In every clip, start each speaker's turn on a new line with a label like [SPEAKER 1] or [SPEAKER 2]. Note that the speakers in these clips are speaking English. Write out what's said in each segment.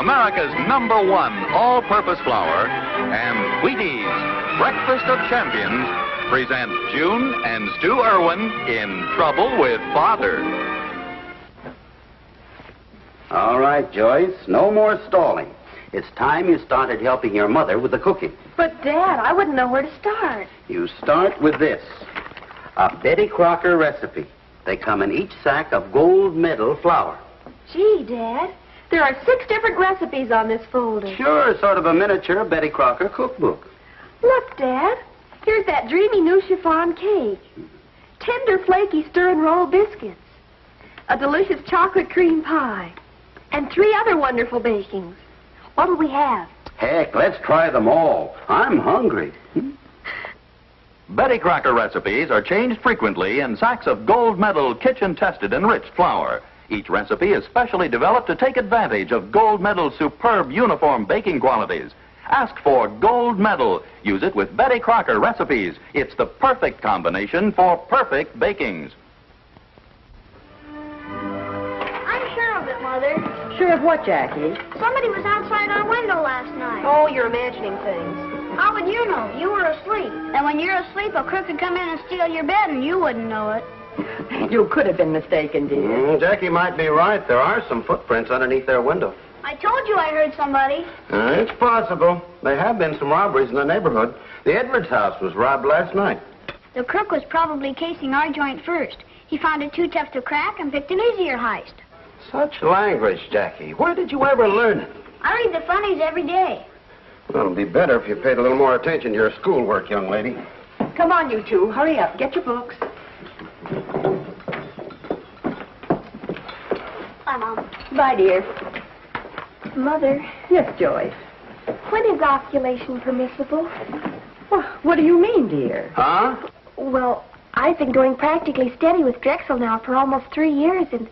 [SPEAKER 1] America's #1 all-purpose flour, and Wheaties, Breakfast of Champions, present June and Stu Erwin in Trouble with Father.
[SPEAKER 2] All right, Joyce, no more stalling. It's time you started helping your mother with the cooking.
[SPEAKER 3] But, Dad, I wouldn't know where to start.
[SPEAKER 2] You start with this, a Betty Crocker recipe. They come in each sack of gold medal flour.
[SPEAKER 3] Gee, Dad, there are 6 different recipes on this folder.
[SPEAKER 2] Sure, sort of a miniature Betty Crocker cookbook.
[SPEAKER 3] Look, Dad, here's that dreamy new chiffon cake, tender, flaky stir and roll biscuits, a delicious chocolate cream pie, and 3 other wonderful bakings. What'll we have?
[SPEAKER 2] Heck, let's try them all. I'm hungry.
[SPEAKER 1] Betty Crocker recipes are changed frequently in sacks of gold medal, kitchen-tested, enriched flour. Each recipe is specially developed to take advantage of gold medal's superb uniform baking qualities. Ask for gold medal. Use it with Betty Crocker recipes. It's the perfect combination for perfect bakings.
[SPEAKER 4] I'm sure of it, Mother.
[SPEAKER 3] Sure of what, Jackie?
[SPEAKER 4] Somebody was outside our window last night.
[SPEAKER 3] Oh, you're imagining things.
[SPEAKER 4] How would you know? You were asleep. And when you're asleep, a crook could come in and steal your bed, and you wouldn't know it.
[SPEAKER 3] You could have been mistaken, dear.
[SPEAKER 2] Jackie might be right. There are some footprints underneath their window.
[SPEAKER 4] I told you I heard somebody.
[SPEAKER 2] It's possible. There have been some robberies in the neighborhood. The Edwards house was robbed last night.
[SPEAKER 4] The crook was probably casing our joint first. He found it too tough to crack and picked an easier heist.
[SPEAKER 2] Such language, Jackie. Where did you ever learn it?
[SPEAKER 4] I read the funnies every day.
[SPEAKER 2] Well, it'll be better if you paid a little more attention to your schoolwork, young lady.
[SPEAKER 3] Come on, you two. Hurry up. Get your books.
[SPEAKER 4] Bye, Mom.
[SPEAKER 3] Bye, dear. Mother. Yes, Joyce.
[SPEAKER 5] When is ovulation permissible?
[SPEAKER 3] Well, what do you mean, dear?
[SPEAKER 2] Huh?
[SPEAKER 5] Well, I've been going practically steady with Drexel now for almost 3 years, and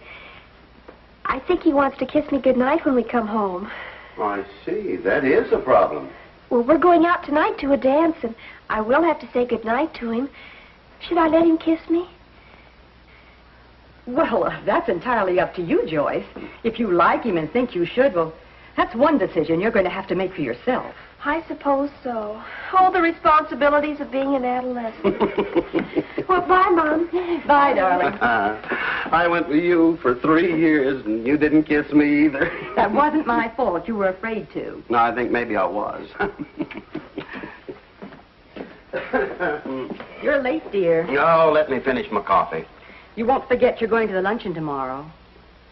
[SPEAKER 5] I think he wants to kiss me goodnight when we come home.
[SPEAKER 2] I see. That is a problem.
[SPEAKER 5] Well, we're going out tonight to a dance, and I will have to say goodnight to him. Should I let him kiss me?
[SPEAKER 3] Well, that's entirely up to you, Joyce. If you like him and think you should, well, that's one decision you're going to have to make for yourself.
[SPEAKER 5] I suppose so. All the responsibilities of being an adolescent. Well, bye, Mom.
[SPEAKER 3] Bye, darling.
[SPEAKER 2] I went with you for 3 years, and you didn't kiss me either.
[SPEAKER 3] That wasn't my fault. You were afraid to.
[SPEAKER 2] No, I think maybe I was.
[SPEAKER 3] You're late, dear.
[SPEAKER 2] No, let me finish my coffee.
[SPEAKER 3] You won't forget you're going to the luncheon tomorrow.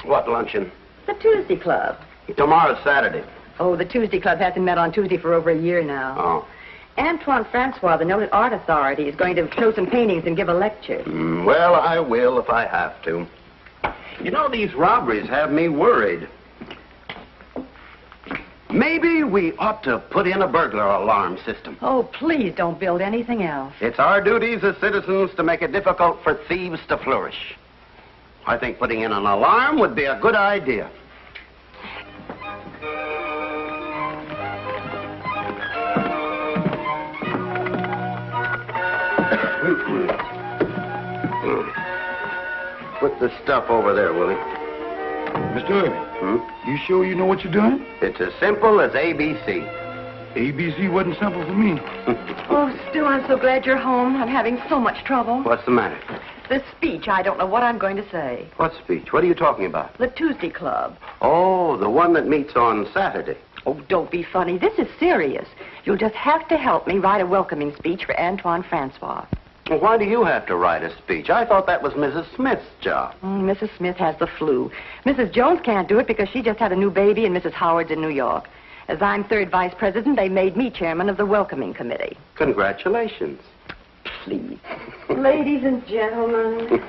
[SPEAKER 2] What luncheon?
[SPEAKER 3] The Tuesday Club.
[SPEAKER 2] Tomorrow's Saturday.
[SPEAKER 3] Oh, the Tuesday Club hasn't met on Tuesday for over a year now.
[SPEAKER 2] Oh.
[SPEAKER 3] Antoine Francois, the noted art authority, is going to show some paintings and give a lecture.
[SPEAKER 2] Well, I will if I have to. You know, these robberies have me worried. Maybe we ought to put in a burglar alarm system.
[SPEAKER 3] Oh, please don't build anything else.
[SPEAKER 2] It's our duties as citizens to make it difficult for thieves to flourish. I think putting in an alarm would be a good idea. Put the stuff over there, Willie.
[SPEAKER 6] Mr. Erwin, you sure you know what you're doing?
[SPEAKER 2] It's as simple as ABC.
[SPEAKER 6] ABC wasn't simple for me.
[SPEAKER 3] Oh, Stu, I'm so glad you're home. I'm having so much trouble.
[SPEAKER 2] What's the matter?
[SPEAKER 3] This speech, I don't know what I'm going to say.
[SPEAKER 2] What speech? What are you talking about?
[SPEAKER 3] The Tuesday Club.
[SPEAKER 2] Oh, the one that meets on Saturday.
[SPEAKER 3] Oh, don't be funny. This is serious. You'll just have to help me write a welcoming speech for Antoine Francois.
[SPEAKER 2] Well, why do you have to write a speech? I thought that was Mrs. Smith's job.
[SPEAKER 3] Mrs. Smith has the flu. Mrs. Jones can't do it because she just had a new baby and Mrs. Howard's in New York. As I'm third vice president, they made me chairman of the welcoming committee.
[SPEAKER 2] Congratulations.
[SPEAKER 3] Please. Ladies and gentlemen.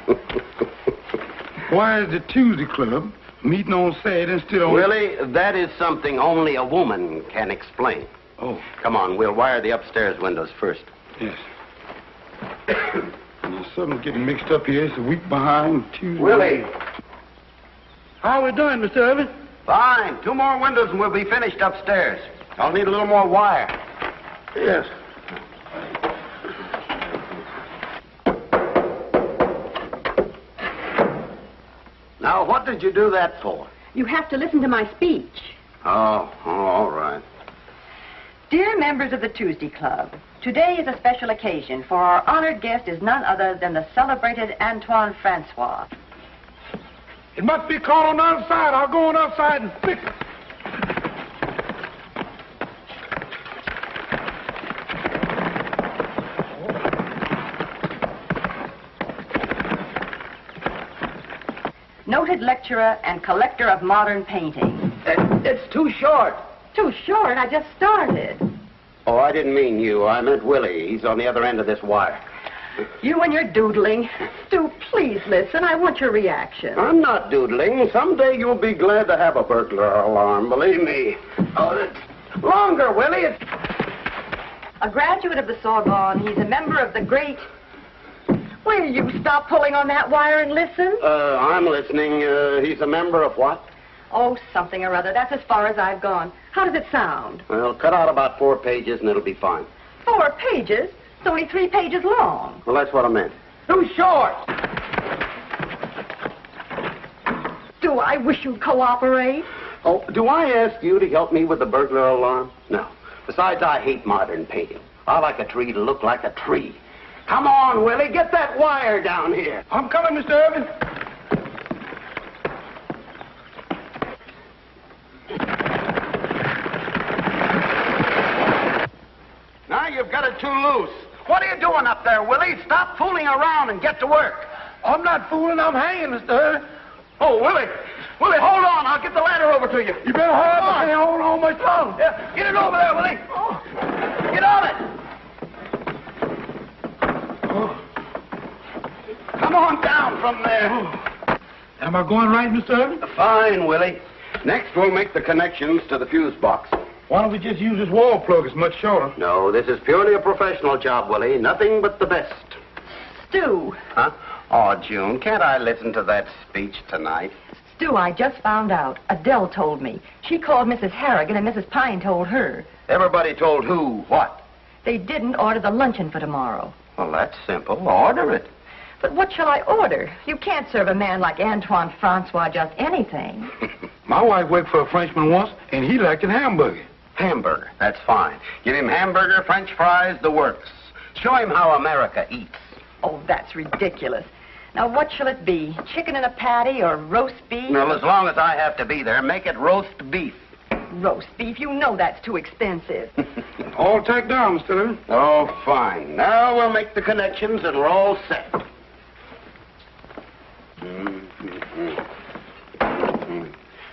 [SPEAKER 6] Why is the Tuesday Club meeting on Saturday instead of...
[SPEAKER 2] Willie, that is something only a woman can explain.
[SPEAKER 6] Oh.
[SPEAKER 2] Come on, we'll wire the upstairs windows first.
[SPEAKER 6] Yes. There's something getting mixed up here. It's a week behind Tuesday.
[SPEAKER 2] Willie.
[SPEAKER 6] How are we doing, Mr. Erwin?
[SPEAKER 2] Fine. 2 more windows and we'll be finished upstairs. I'll need a little more wire.
[SPEAKER 6] Yes.
[SPEAKER 2] Now, what did you do that for?
[SPEAKER 3] You have to listen to my speech.
[SPEAKER 2] Oh, all right.
[SPEAKER 7] Dear members of the Tuesday Club, today is a special occasion, for our honored guest is none other than the celebrated Antoine Francois.
[SPEAKER 6] It must be caught on the other side. I'll go on the other side and fix it.
[SPEAKER 7] Noted lecturer and collector of modern painting.
[SPEAKER 2] It's too short.
[SPEAKER 7] Too short, I just started.
[SPEAKER 2] Oh, I didn't mean you. I meant Willie. He's on the other end of this wire.
[SPEAKER 7] You and your doodling. Stu, please listen. I want your reaction.
[SPEAKER 2] I'm not doodling. Someday you'll be glad to have a burglar alarm, believe me. Oh, it's longer, Willie. It's...
[SPEAKER 7] A graduate of the Sorbonne, he's a member of the great... Will you stop pulling on that wire and listen?
[SPEAKER 2] I'm listening. He's a member of what?
[SPEAKER 7] Oh, something or other. That's as far as I've gone. How does it sound?
[SPEAKER 2] Well, cut out about 4 pages and it'll be fine.
[SPEAKER 7] 4 pages? It's only 3 pages long.
[SPEAKER 2] Well, that's what I meant. Too short!
[SPEAKER 7] Stu, I wish you'd cooperate.
[SPEAKER 2] Oh, do I ask you to help me with the burglar alarm? No. Besides, I hate modern painting. I like a tree to look like a tree. Come on, Willie, get that wire down here.
[SPEAKER 6] I'm coming, Mr. Erwin.
[SPEAKER 2] Now you've got it too loose. What are you doing up there, Willie? Stop fooling around and get to work.
[SPEAKER 6] I'm not fooling. I'm hanging, Mr. Erwin.
[SPEAKER 2] Oh, Willie. Willie, hold on. I'll get the ladder over to you.
[SPEAKER 6] You better hurry up. I can't hold on much longer.
[SPEAKER 2] Yeah, get it over there, Willie. Oh. Get on it.
[SPEAKER 6] Oh.
[SPEAKER 2] Come on down from there.
[SPEAKER 6] Oh. Am I going right, Mr. Erwin?
[SPEAKER 2] Fine, Willie. Next, we'll make the connections to the fuse box.
[SPEAKER 6] Why don't we just use this wall plug? It's much shorter.
[SPEAKER 2] No, this is purely a professional job, Willie. Nothing but the best.
[SPEAKER 7] Stu.
[SPEAKER 2] Huh? Oh, June, can't I listen to that speech tonight?
[SPEAKER 7] Stu, I just found out. Adele told me. She called Mrs. Harrigan and Mrs. Pine told her.
[SPEAKER 2] Everybody told who what?
[SPEAKER 7] They didn't order the luncheon for tomorrow.
[SPEAKER 2] Well, that's simple. Order it.
[SPEAKER 7] But what shall I order? You can't serve a man like Antoine Francois just anything.
[SPEAKER 6] My wife worked for a Frenchman once, and he liked a hamburger.
[SPEAKER 2] Hamburger. That's fine. Give him hamburger, French fries, the works. Show him how America eats.
[SPEAKER 7] Oh, that's ridiculous. Now, what shall it be? Chicken in a patty or roast beef?
[SPEAKER 2] Well, as long as I have to be there, make it roast beef.
[SPEAKER 7] Roast beef? You know that's too expensive.
[SPEAKER 6] All tacked down, Mr. Erwin.
[SPEAKER 2] Oh, fine. Now we'll make the connections and we're all set.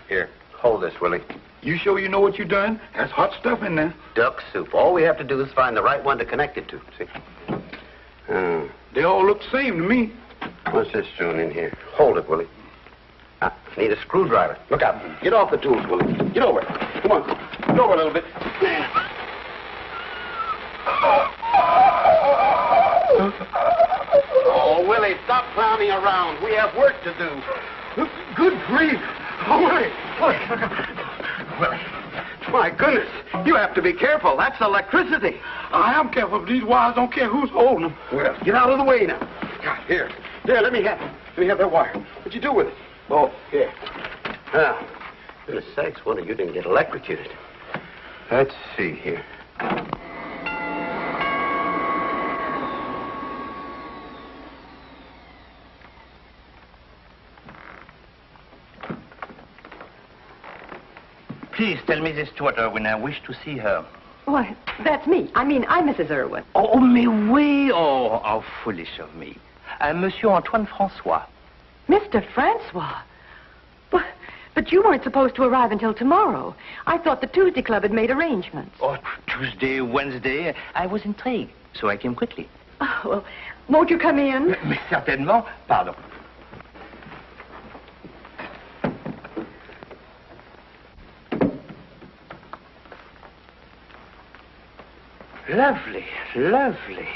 [SPEAKER 2] Here, hold this, Willie.
[SPEAKER 6] You sure you know what you're doing? There's hot stuff in there.
[SPEAKER 2] Duck soup. All we have to do is find the right one to connect it to. See?
[SPEAKER 6] They all look the same to me.
[SPEAKER 2] What's this doing in here? Hold it, Willie. Need a screwdriver. Look out. Get off the tools, Willie. Get over. Come on. Get over a little bit. Oh, Willie, stop clowning around. We have work to do.
[SPEAKER 6] Good grief. Oh, Willie.
[SPEAKER 2] Willie. My goodness. You have to be careful. That's electricity.
[SPEAKER 6] I am careful, but these wires don't care who's holding them.
[SPEAKER 2] Well, get out of the way now. Here. There, let me have it. Let me have that wire. What'd you do with it? Oh, here. Now, goodness sakes, wonder you didn't get electrocuted. Let's see here.
[SPEAKER 8] Please tell Mrs. Stuart Erwin I wish to see her.
[SPEAKER 7] Why, that's me. I'm Mrs. Erwin.
[SPEAKER 8] Oh, mais oui. Oh, how foolish of me. Monsieur Antoine Francois.
[SPEAKER 7] Mr. Francois? But you weren't supposed to arrive until tomorrow. I thought the Tuesday Club had made arrangements.
[SPEAKER 8] Oh, Tuesday, Wednesday. I was intrigued, so I came quickly.
[SPEAKER 7] Oh, well, won't you come in?
[SPEAKER 8] Mais certainement. Pardon. Lovely, lovely.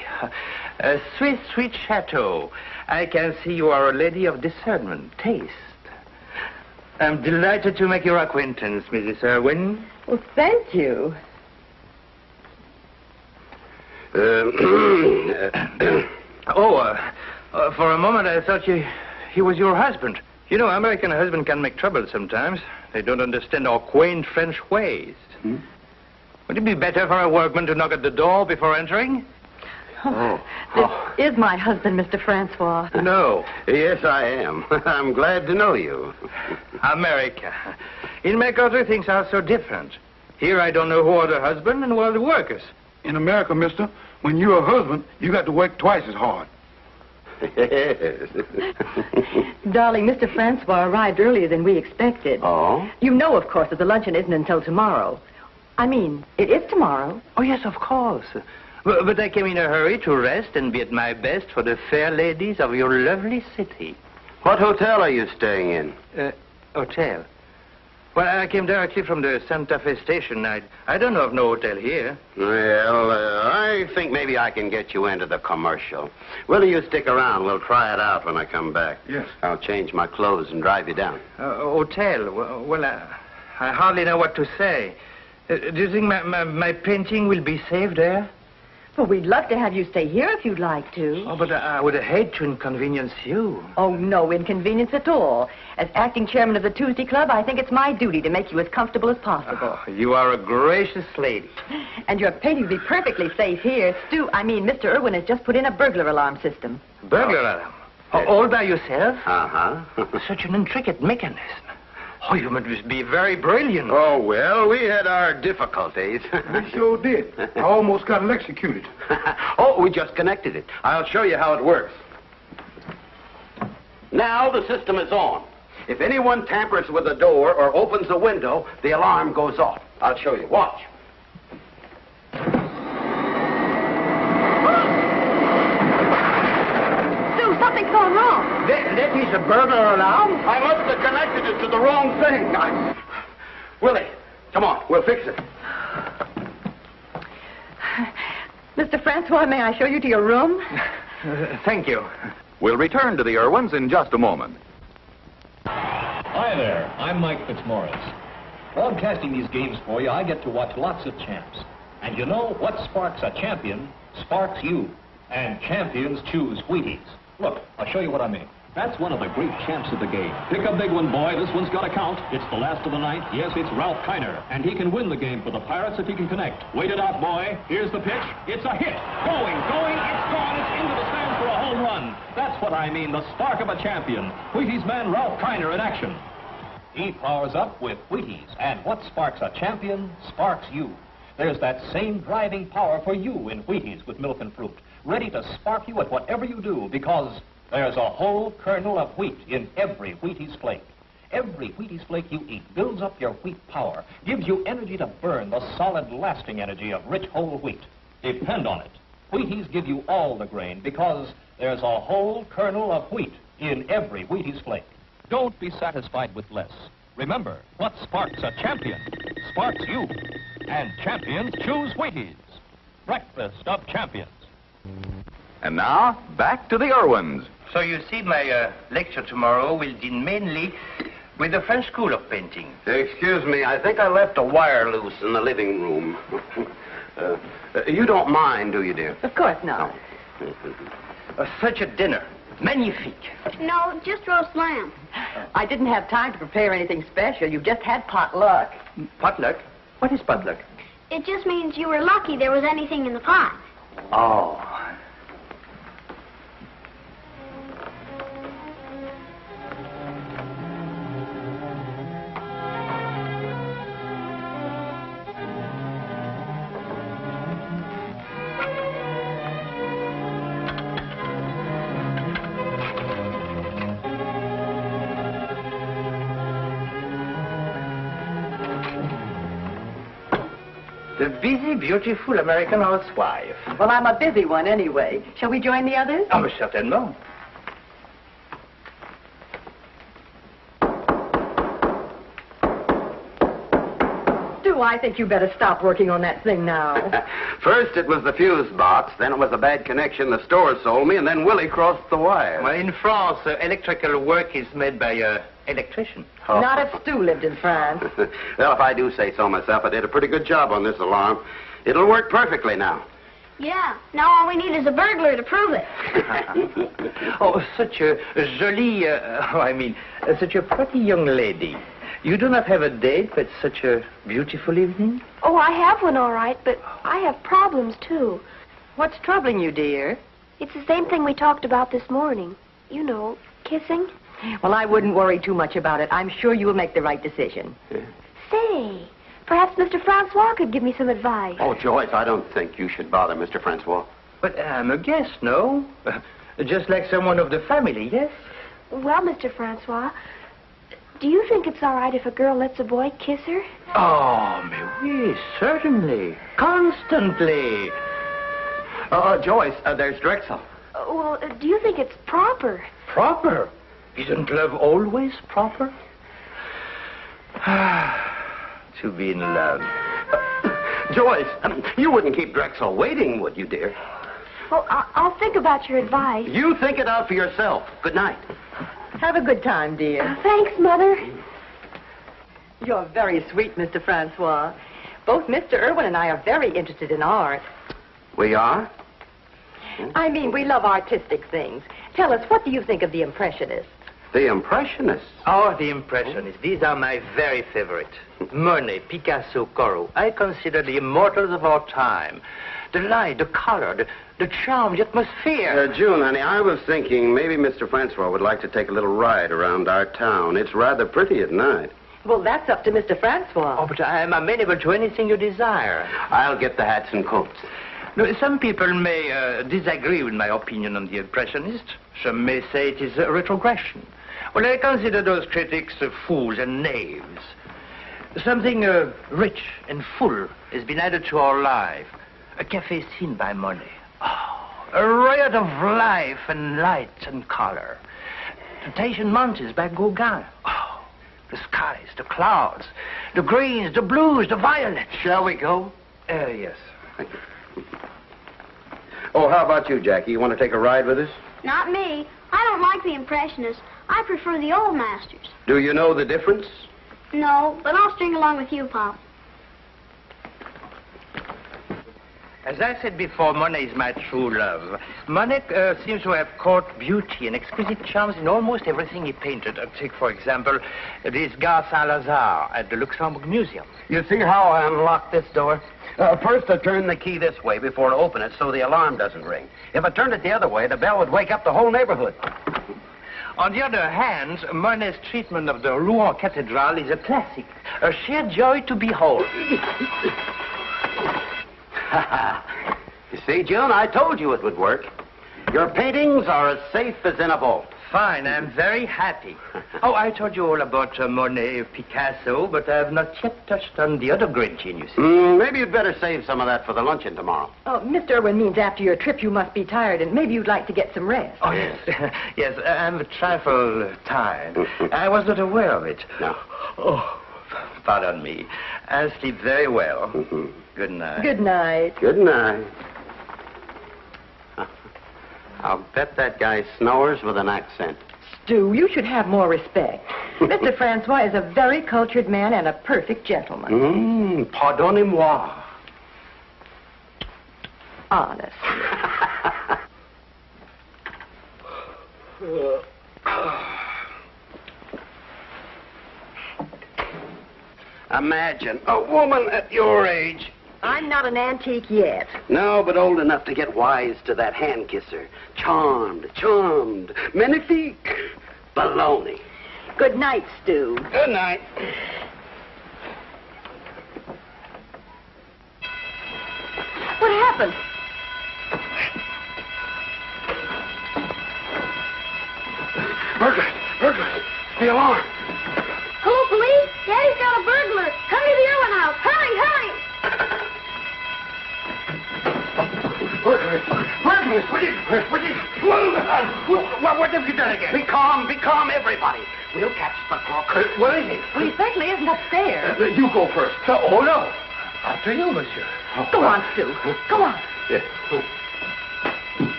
[SPEAKER 8] A sweet, sweet chateau. I can see you are a lady of discernment, taste. I'm delighted to make your acquaintance, Mrs. Erwin.
[SPEAKER 7] Well, thank you.
[SPEAKER 8] For a moment I thought he was your husband. You know, American husbands can make trouble sometimes. They don't understand our quaint French ways. Would it be better for a workman to knock at the door before entering?
[SPEAKER 7] This is my husband, Mr. Francois.
[SPEAKER 8] No.
[SPEAKER 2] Yes, I am. I'm glad to know you.
[SPEAKER 8] America. In my country, things are so different. Here, I don't know who are the husband and who are the workers.
[SPEAKER 6] In America, mister, when you're a husband, you got to work twice as hard.
[SPEAKER 2] Yes.
[SPEAKER 7] Darling, Mr. Francois arrived earlier than we expected.
[SPEAKER 2] Oh?
[SPEAKER 7] You know, of course, that the luncheon isn't until tomorrow. I mean, it is tomorrow.
[SPEAKER 8] Oh, yes, of course. But I came in a hurry to rest and be at my best for the fair ladies of your lovely city.
[SPEAKER 2] What hotel are you staying in?
[SPEAKER 8] Hotel? Well, I came directly from the Santa Fe station. I don't know of no hotel here.
[SPEAKER 2] Well, I think maybe I can get you into the commercial. Will you stick around? We'll try it out when I come back.
[SPEAKER 6] Yes.
[SPEAKER 2] I'll change my clothes and drive you down.
[SPEAKER 8] Hotel? Well, I hardly know what to say. Do you think my painting will be safe there?
[SPEAKER 7] Well, we'd love to have you stay here if you'd like to.
[SPEAKER 8] Oh, but I would hate to inconvenience you.
[SPEAKER 7] Oh, no inconvenience at all. As acting chairman of the Tuesday Club, I think it's my duty to make you as comfortable as possible.
[SPEAKER 8] You are a gracious lady.
[SPEAKER 7] And your painting will be perfectly safe here. Mr. Erwin has just put in a burglar alarm system.
[SPEAKER 8] Burglar alarm? All by yourself?
[SPEAKER 2] Uh-huh.
[SPEAKER 8] Such an intricate mechanism. Oh, you must be very brilliant.
[SPEAKER 2] Oh, well, we had our difficulties.
[SPEAKER 6] We sure did. I almost got electrocuted.
[SPEAKER 2] Oh, we just connected it. I'll show you how it works. Now the system is on. If anyone tampers with a door or opens a window, the alarm goes off. I'll show you. Watch.
[SPEAKER 3] Stu, something's gone wrong.
[SPEAKER 8] That is a burglar alarm?
[SPEAKER 2] I must have connected it to the wrong thing. Willie, come on. We'll fix it.
[SPEAKER 7] Mr. Francois, may I show you to your room?
[SPEAKER 8] Thank you.
[SPEAKER 1] We'll return to the Irwins in just a moment.
[SPEAKER 9] Hi there, I'm Mike Fitzmaurice. Broadcasting these games for you, I get to watch lots of champs. And you know what sparks a champion sparks you. And champions choose Wheaties. Look, I'll show you what I mean. That's one of the great champs of the game. Pick a big one, boy. This one's got to count. It's the last of the ninth. Yes, it's Ralph Kiner. And he can win the game for the Pirates if he can connect. Wait it out, boy. Here's the pitch. It's a hit. Going. It's gone. It's into the stands for a home run. That's what I mean, the spark of a champion. Wheaties man Ralph Kiner in action. He powers up with Wheaties. And what sparks a champion sparks you. There's that same driving power for you in Wheaties with milk and fruit. Ready to spark you at whatever you do because there's a whole kernel of wheat in every Wheaties flake. Every Wheaties flake you eat builds up your wheat power, gives you energy to burn the solid, lasting energy of rich whole wheat. Depend on it. Wheaties give you all the grain because there's a whole kernel of wheat in every Wheaties flake. Don't be satisfied with less. Remember, what sparks a champion sparks you. And champions choose Wheaties. Breakfast of champions.
[SPEAKER 1] And now, back to the Irwins.
[SPEAKER 8] So you see, my lecture tomorrow will deal mainly with the French School of Painting.
[SPEAKER 2] Excuse me, I think I left a wire loose in the living room. You don't mind, do you, dear?
[SPEAKER 7] Of course not.
[SPEAKER 8] Such a dinner. Magnifique.
[SPEAKER 4] No, just roast lamb.
[SPEAKER 7] I didn't have time to prepare anything special. You just had potluck.
[SPEAKER 8] Potluck? What is potluck?
[SPEAKER 4] It just means you were lucky there was anything in the pot.
[SPEAKER 8] Oh. The busy, beautiful American housewife.
[SPEAKER 7] Well, I'm a busy one anyway. Shall we join the others?
[SPEAKER 8] Oh, certainement.
[SPEAKER 7] I think you better stop working on that thing now.
[SPEAKER 2] First it was the fuse box, then it was a bad connection the store sold me, and then Willie crossed the wire.
[SPEAKER 8] Well, in France, electrical work is made by an electrician.
[SPEAKER 2] Oh.
[SPEAKER 7] Not if Stu lived in France.
[SPEAKER 2] Well, if I do say so myself, I did a pretty good job on this alarm. It'll work perfectly now.
[SPEAKER 4] Yeah, now all we need is a burglar to prove it.
[SPEAKER 8] Oh, such a jolie, such a pretty young lady. You do not have a date with such a beautiful evening?
[SPEAKER 5] Oh, I have one all right, but I have problems, too.
[SPEAKER 7] What's troubling you, dear?
[SPEAKER 5] It's the same thing we talked about this morning. You know, kissing.
[SPEAKER 7] Well, I wouldn't worry too much about it. I'm sure you will make the right decision.
[SPEAKER 5] Say, perhaps Mr. Francois could give me some advice.
[SPEAKER 2] Oh, Joyce, I don't think you should bother Mr. Francois.
[SPEAKER 8] But I'm a guest, no? Just like someone of the family, yes?
[SPEAKER 5] Well, Mr. Francois, do you think it's all right if a girl lets a boy kiss her?
[SPEAKER 8] Oh, mais oui, certainly. Constantly.
[SPEAKER 2] Joyce, there's Drexel.
[SPEAKER 5] Do you think it's proper?
[SPEAKER 8] Proper? Isn't love always proper? To be in love.
[SPEAKER 2] Joyce, you wouldn't keep Drexel waiting, would you, dear?
[SPEAKER 5] Well, I'll think about your advice.
[SPEAKER 2] You think it out for yourself. Good night.
[SPEAKER 7] Have a good time, dear.
[SPEAKER 5] Thanks, Mother.
[SPEAKER 7] You're very sweet, Mr. Francois. Both Mr. Erwin and I are very interested in art.
[SPEAKER 2] We are?
[SPEAKER 7] I mean, we love artistic things. Tell us, what do you think of the Impressionists?
[SPEAKER 2] The Impressionists?
[SPEAKER 8] Oh, the Impressionists. These are my very favorite. Monet, Picasso, Corot. I consider the immortals of our time. The light, the color, the charm, the atmosphere.
[SPEAKER 2] June, honey, I was thinking maybe Mr. Francois would like to take a little ride around our town. It's rather pretty at night.
[SPEAKER 7] Well, that's up to Mr. Francois.
[SPEAKER 8] Oh, but I'm amenable to anything you desire.
[SPEAKER 2] I'll get the hats and coats.
[SPEAKER 8] No, some people may disagree with my opinion on the Impressionists. Some may say it is a retrogression. Well, I consider those critics fools and knaves. Something rich and full has been added to our life. A cafe scene by Monet. Oh, a riot of life and light and color. The Tahitian mountains by Gauguin. Oh, the skies, the clouds, the greens, the blues, the violets.
[SPEAKER 2] Shall we go?
[SPEAKER 8] Yes.
[SPEAKER 2] Thank you. Oh, how about you, Jackie? You want to take a ride with us?
[SPEAKER 4] Not me. I don't like the Impressionists. I prefer the old masters.
[SPEAKER 2] Do you know the difference?
[SPEAKER 4] No, but I'll string along with you, Pop.
[SPEAKER 8] As I said before, Monet is my true love. Monet seems to have caught beauty and exquisite charms in almost everything he painted. Take, for example, this Gare Saint-Lazare at the Luxembourg Museum.
[SPEAKER 2] You see how I unlocked this door? First, I turned the key this way before I open it so the alarm doesn't ring. If I turned it the other way, the bell would wake up the whole neighborhood.
[SPEAKER 8] On the other hand, Monet's treatment of the Rouen Cathedral is a classic, a sheer joy to behold.
[SPEAKER 2] You see, June, I told you it would work. Your paintings are as safe as in a vault.
[SPEAKER 8] Fine, I'm very happy. Oh, I told you all about Monet, Picasso, but I have not yet touched on the other great geniuses.
[SPEAKER 2] Maybe you'd better save some of that for the luncheon tomorrow.
[SPEAKER 7] Oh, Mr. Erwin means after your trip you must be tired, and maybe you'd like to get some rest.
[SPEAKER 8] Oh, yes. Yes, I'm a trifle tired. I was not aware of it.
[SPEAKER 2] No.
[SPEAKER 8] Oh, pardon me. I'll sleep very well. Good night.
[SPEAKER 7] Good night.
[SPEAKER 2] Good night. I'll bet that guy snores with an accent.
[SPEAKER 7] Stu, you should have more respect. Mr. Francois is a very cultured man and a perfect gentleman.
[SPEAKER 2] Pardonnez-moi.
[SPEAKER 7] Honest.
[SPEAKER 2] Imagine a woman at your age.
[SPEAKER 7] I'm not an antique yet.
[SPEAKER 2] No, but old enough to get wise to that hand kisser. Charmed. Magnifique. Baloney.
[SPEAKER 7] Good night, Stu.
[SPEAKER 2] Good night.
[SPEAKER 7] What happened?
[SPEAKER 2] Burglars. The alarm.
[SPEAKER 4] Hello, police? Daddy's got a burglar. Come to the Erwin house. Hurry!
[SPEAKER 2] Burglars. What have you done again? Be calm, everybody. We'll catch the crook. Where is he?
[SPEAKER 7] Well, he certainly isn't upstairs.
[SPEAKER 2] You go first. Oh, no. After you, monsieur.
[SPEAKER 7] Go on, Stu. Go on.
[SPEAKER 2] Yes.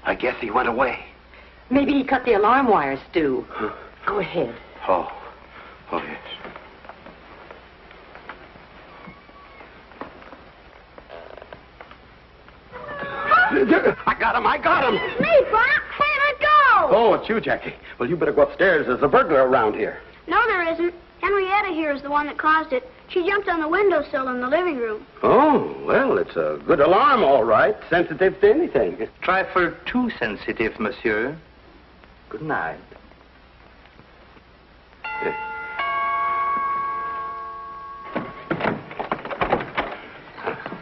[SPEAKER 2] I guess he went away.
[SPEAKER 7] Maybe he cut the alarm wires, Stu. Go ahead.
[SPEAKER 2] Oh, yes. I got him.
[SPEAKER 4] It's me, Pop. Hey, let go.
[SPEAKER 2] Oh, it's you, Jackie. Well, you better go upstairs. There's a burglar around here.
[SPEAKER 4] No, there isn't. Henrietta here is the one that caused it. She jumped on the windowsill in the living room.
[SPEAKER 2] Oh, well, it's a good alarm, all right. Sensitive to anything.
[SPEAKER 8] Trifle too sensitive, monsieur. Good night.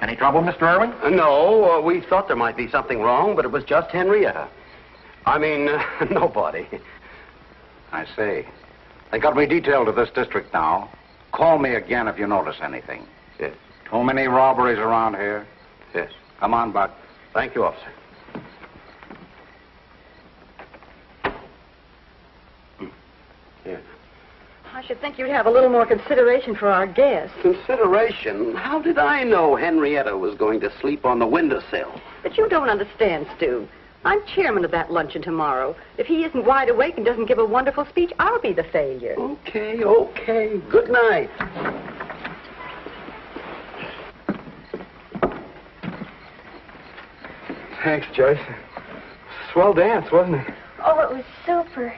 [SPEAKER 10] Any trouble, Mr. Erwin?
[SPEAKER 2] No, we thought there might be something wrong, but it was just Henrietta. I mean, nobody.
[SPEAKER 10] I see. They got me detailed to this district now. Call me again if you notice anything.
[SPEAKER 2] Yes.
[SPEAKER 10] Too many robberies around here.
[SPEAKER 2] Yes.
[SPEAKER 10] Come on, Buck.
[SPEAKER 2] Thank you, officer. Yeah.
[SPEAKER 7] I should think you'd have a little more consideration for our guests.
[SPEAKER 2] Consideration? How did I know Henrietta was going to sleep on the windowsill?
[SPEAKER 7] But you don't understand, Stu. I'm chairman of that luncheon tomorrow. If he isn't wide awake and doesn't give a wonderful speech, I'll be the failure.
[SPEAKER 2] Okay. Good night.
[SPEAKER 11] Thanks, Joyce. Swell dance, wasn't it?
[SPEAKER 5] Oh, it was super.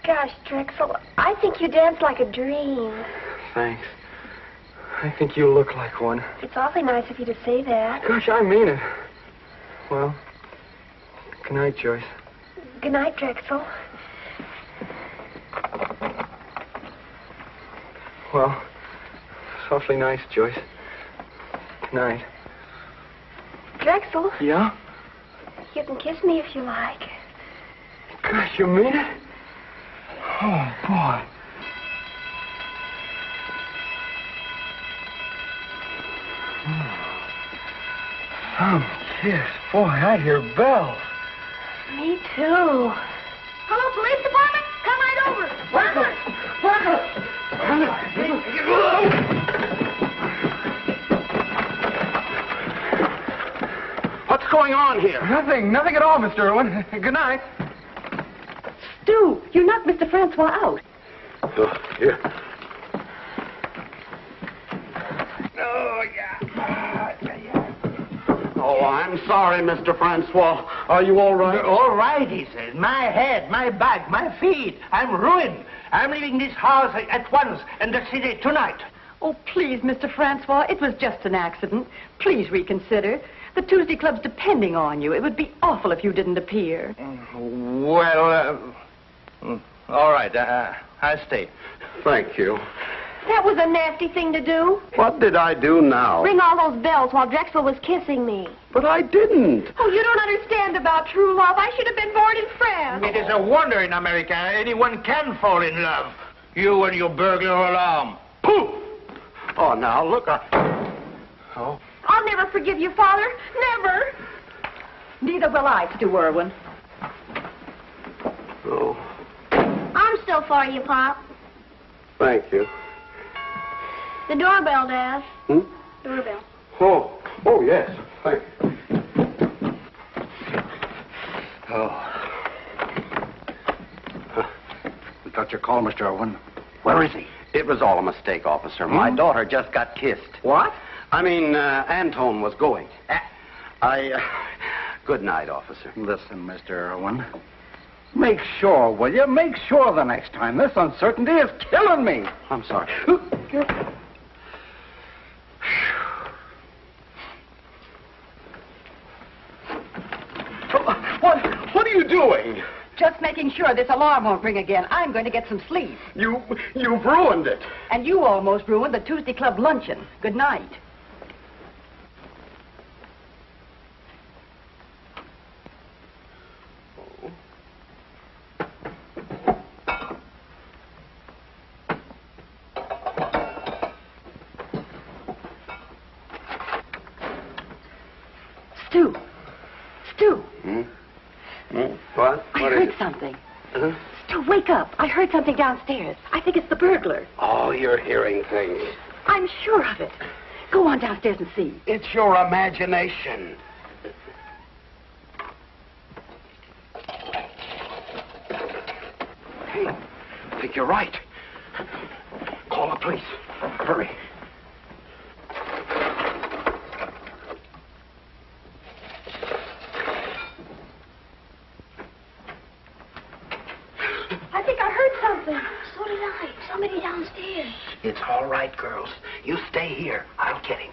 [SPEAKER 5] Gosh, Drexel, I think you danced like a dream.
[SPEAKER 11] Thanks. I think you look like one.
[SPEAKER 5] It's awfully nice of you to say that.
[SPEAKER 11] Gosh, I mean it. Well, good night, Joyce.
[SPEAKER 5] Good night, Drexel.
[SPEAKER 11] Well, it's awfully nice, Joyce. Good night.
[SPEAKER 5] Drexel,
[SPEAKER 11] Yeah?
[SPEAKER 5] you can kiss me if you like.
[SPEAKER 11] Gosh, you mean it? Oh, boy. Some kiss. Boy, I hear bells.
[SPEAKER 5] Me too.
[SPEAKER 4] Hello, police department? Come right over.
[SPEAKER 2] What's going on here?
[SPEAKER 11] Nothing at all, Mr. Erwin. Good night.
[SPEAKER 7] Stu, you knocked Mr. Francois out.
[SPEAKER 2] Oh, here. Oh, I'm sorry, Mr. Francois. Are you all right?
[SPEAKER 8] All right, he says. My head, my back, my feet. I'm ruined. I'm leaving this house at once and the city tonight.
[SPEAKER 7] Oh, please, Mr. Francois, it was just an accident. Please reconsider. The Tuesday Club's depending on you. It would be awful if you didn't appear.
[SPEAKER 8] Well, all right. I'll stay.
[SPEAKER 2] Thank you.
[SPEAKER 3] That was a nasty thing to do.
[SPEAKER 2] What did I do now?
[SPEAKER 3] Ring all those bells while Drexel was kissing me.
[SPEAKER 2] But I didn't.
[SPEAKER 3] Oh, you don't understand about true love. I should have been born in France.
[SPEAKER 8] It is a wonder in America anyone can fall in love. You and your burglar alarm.
[SPEAKER 2] Pooh! Oh, now, look, Oh.
[SPEAKER 3] I'll never forgive you, Father. Never.
[SPEAKER 7] Neither will I, Stu Erwin.
[SPEAKER 2] Oh,
[SPEAKER 4] I'm still for you, Pop.
[SPEAKER 2] thank you.
[SPEAKER 4] The doorbell, Dad. Doorbell.
[SPEAKER 2] Oh, yes. Thank you.
[SPEAKER 10] We got your call, Mr. Erwin. Where is he?
[SPEAKER 2] It was all a mistake, officer. My daughter just got kissed.
[SPEAKER 10] What?
[SPEAKER 2] I mean, Antone was going. Good night, officer.
[SPEAKER 10] Listen, Mr. Erwin. Make sure, will you? Make sure the next time. This uncertainty is killing me.
[SPEAKER 2] I'm sorry. What are you doing?
[SPEAKER 7] Just making sure this alarm won't ring again. I'm going to get some sleep.
[SPEAKER 2] You've ruined it.
[SPEAKER 7] And you almost ruined the Tuesday Club luncheon. Good night. Stu.
[SPEAKER 2] What?
[SPEAKER 7] I heard something. Stu, wake up. I heard something downstairs. I think it's the burglar.
[SPEAKER 2] Oh, you're hearing things.
[SPEAKER 7] I'm sure of it. Go on downstairs and see.
[SPEAKER 2] It's your imagination. Hey, I think you're right. Call the police. Hurry.
[SPEAKER 4] something. So did I. Somebody downstairs.
[SPEAKER 2] It's all right, girls. You stay here. I'll get him.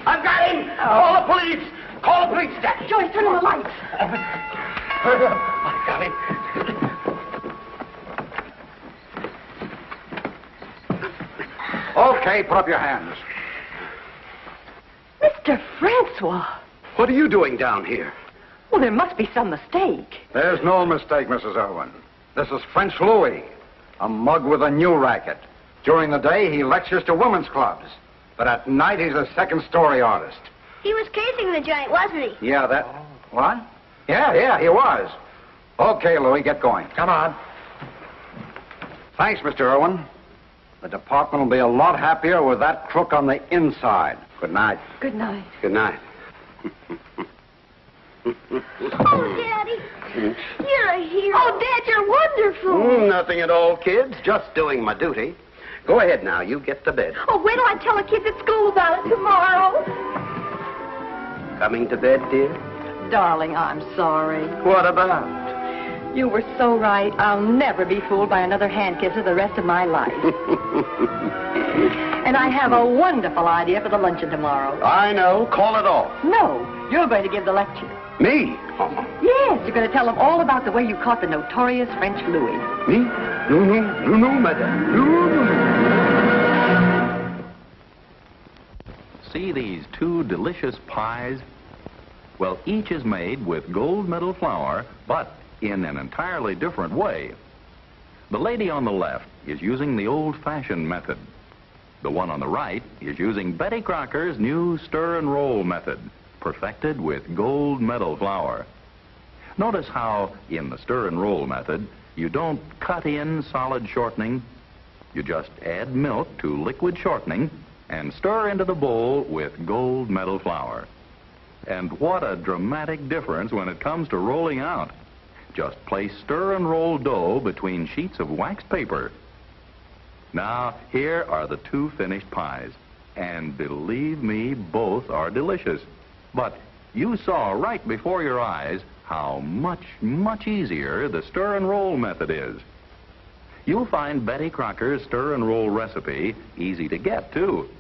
[SPEAKER 12] I've got him! Call the police! Call the police, Jack!
[SPEAKER 7] Joyce, turn on the lights.
[SPEAKER 2] I got him.
[SPEAKER 10] Okay, put up your hands.
[SPEAKER 7] Mr. Francois.
[SPEAKER 2] What are you doing down here?
[SPEAKER 7] Well, there must be some mistake.
[SPEAKER 10] There's no mistake, Mrs. Erwin. This is French Louis, a mug with a new racket. During the day, he lectures to women's clubs. But at night, he's a second-story artist.
[SPEAKER 4] He was casing the joint, wasn't he?
[SPEAKER 10] Yeah, that... What? Yeah, he was. Okay, Louis, get going.
[SPEAKER 11] Come on.
[SPEAKER 10] Thanks, Mr. Erwin. The department will be a lot happier with that crook on the inside. Good night.
[SPEAKER 7] Good night.
[SPEAKER 2] Good night.
[SPEAKER 4] Oh, Daddy. You're a hero.
[SPEAKER 3] Oh, Dad, you're wonderful.
[SPEAKER 2] Nothing at all, kids. Just doing my duty. Go ahead now. You get to bed.
[SPEAKER 3] Oh, wait till I tell the kids at school about it tomorrow.
[SPEAKER 2] Coming to bed, dear?
[SPEAKER 7] Darling, I'm sorry.
[SPEAKER 2] What about?
[SPEAKER 7] You were so right. I'll never be fooled by another hand kisser the rest of my life. And I have a wonderful idea for the luncheon tomorrow.
[SPEAKER 2] I know. Call it off.
[SPEAKER 7] No, you're going to give the lecture.
[SPEAKER 2] Me?
[SPEAKER 7] Yes, you're going to tell them all about the way you caught the notorious French Louis.
[SPEAKER 2] Me? No, madame. No.
[SPEAKER 1] See these two delicious pies? Well, each is made with gold medal flour, but in an entirely different way. The lady on the left is using the old-fashioned method. The one on the right is using Betty Crocker's new stir and roll method, perfected with gold medal flour. Notice how, in the stir and roll method, you don't cut in solid shortening. You just add milk to liquid shortening and stir into the bowl with gold medal flour. And what a dramatic difference when it comes to rolling out. Just place stir and roll dough between sheets of waxed paper. Now, here are the two finished pies. And believe me, both are delicious. But you saw right before your eyes how much easier the stir and roll method is. You'll find Betty Crocker's stir and roll recipe easy to get, too.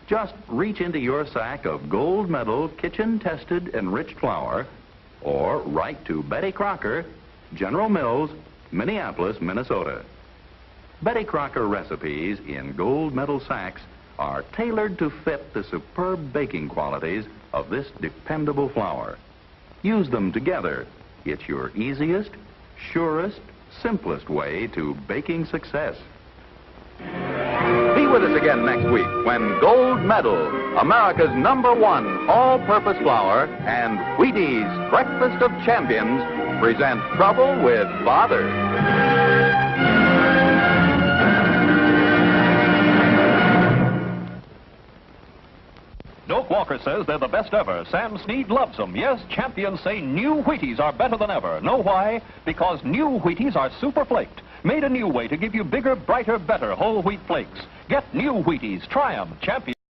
[SPEAKER 1] Just reach into your sack of gold medal, kitchen-tested, enriched flour, or write to Betty Crocker, General Mills, Minneapolis, Minnesota. Betty Crocker recipes in gold medal sacks are tailored to fit the superb baking qualities of this dependable flour. Use them together. It's your easiest, surest, simplest way to baking success. Be with us again next week when Gold Medal, America's #1 all-purpose flour, and Wheaties Breakfast of Champions present Trouble with Father.
[SPEAKER 9] Doak Walker says they're the best ever. Sam Snead loves them. Yes, champions say new Wheaties are better than ever. Know why? Because new Wheaties are super flaked. Made a new way to give you bigger, brighter, better whole wheat flakes. Get new Wheaties. Try them. Champion.